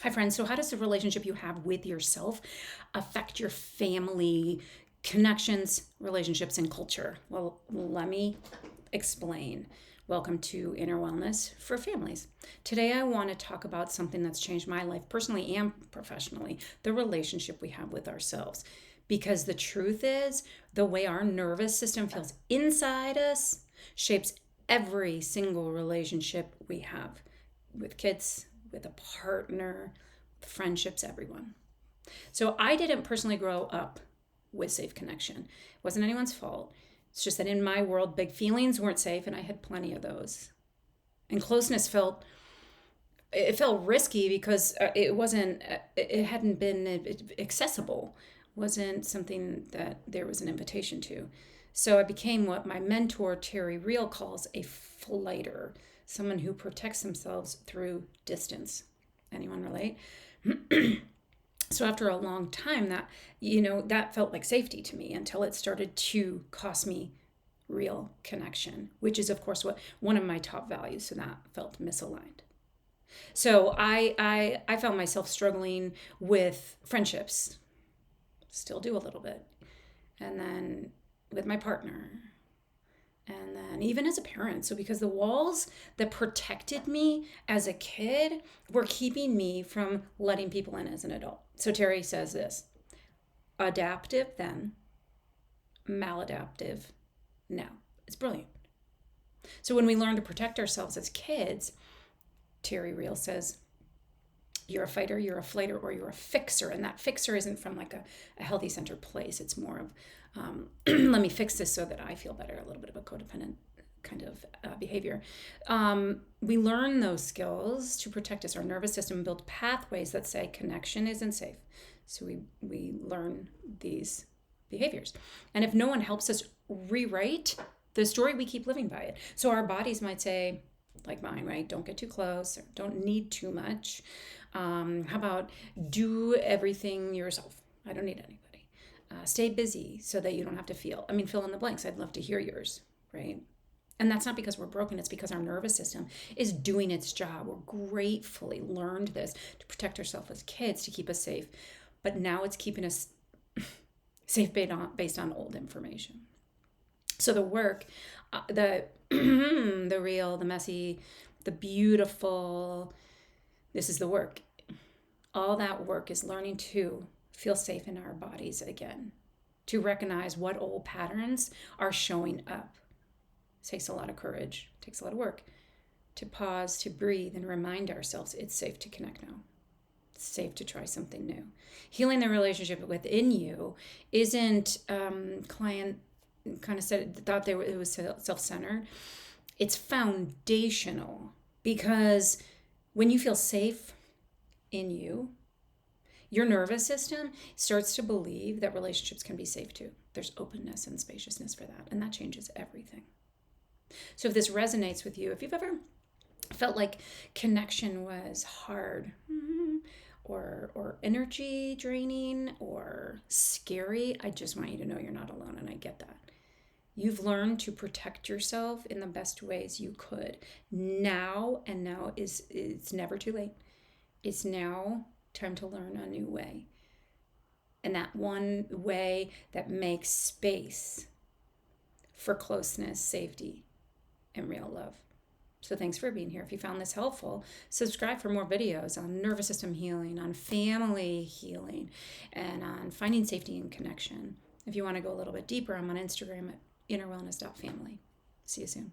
Hi, friends. So, how does the relationship you have with yourself affect your family connections, relationships, and culture? Well, let me explain. Welcome to Inner Wellness for Families. Today, I want to talk about something that's changed my life personally and professionally, the relationship we have with ourselves. Because the truth is, the way our nervous system feels inside us shapes every single relationship we have with kids, with a partner, with friendships, everyone. So I didn't personally grow up with safe connection. It wasn't anyone's fault. It's just that in my world, big feelings weren't safe, and I had plenty of those. And closeness felt risky because it hadn't been accessible, wasn't something that there was an invitation to. So I became what my mentor Terry Real calls a flighter, someone who protects themselves through distance. Anyone relate? So after a long time, that felt like safety to me until it started to cost me real connection, which is of course what one of my top values. So that felt misaligned. So I found myself struggling with friendships, still do a little bit, and then with my partner, and then even as a parent. So because the walls that protected me as a kid were keeping me from letting people in as an adult. So Terry says this: adaptive then, maladaptive now. It's brilliant. So when we learn to protect ourselves as kids, Terry Real says, you're a fighter, you're a flighter, or you're a fixer. And that fixer isn't from like a healthy centered place. It's more of, let me fix this so that I feel better, a little bit of a codependent kind of behavior. We learn those skills to protect us. Our nervous system builds pathways that say connection isn't safe. So we learn these behaviors. And if no one helps us rewrite the story, we keep living by it. So our bodies might say, like mine, right? Don't get too close, or don't need too much. How about do everything yourself? I don't need anybody. Stay busy so that you don't have to feel. I mean, fill in the blanks. I'd love to hear yours, right? And that's not because we're broken. It's because our nervous system is doing its job. We're gratefully learned this to protect ourselves as kids, to keep us safe. But now it's keeping us safe based on old information. So the work, the real, the messy, the beautiful, this is the work. All that work is learning to feel safe in our bodies again, to recognize what old patterns are showing up. It takes a lot of courage, it takes a lot of work to pause, to breathe, and remind ourselves it's safe to connect now. It's safe to try something new. Healing the relationship within you isn't client kind of thought it was self-centered. It's foundational, because when you feel safe in you, your nervous system starts to believe that relationships can be safe too. There's openness and spaciousness for that, and that changes everything. So if this resonates with you, if you've ever felt like connection was hard, or energy draining or scary, I just want you to know you're not alone, and I get that. You've learned to protect yourself in the best ways you could. Now it's never too late. It's now time to learn a new way. And that one way that makes space for closeness, safety, and real love. So thanks for being here. If you found this helpful, subscribe for more videos on nervous system healing, on family healing, and on finding safety and connection. If you want to go a little bit deeper, I'm on Instagram at innerwellness.family. See you soon.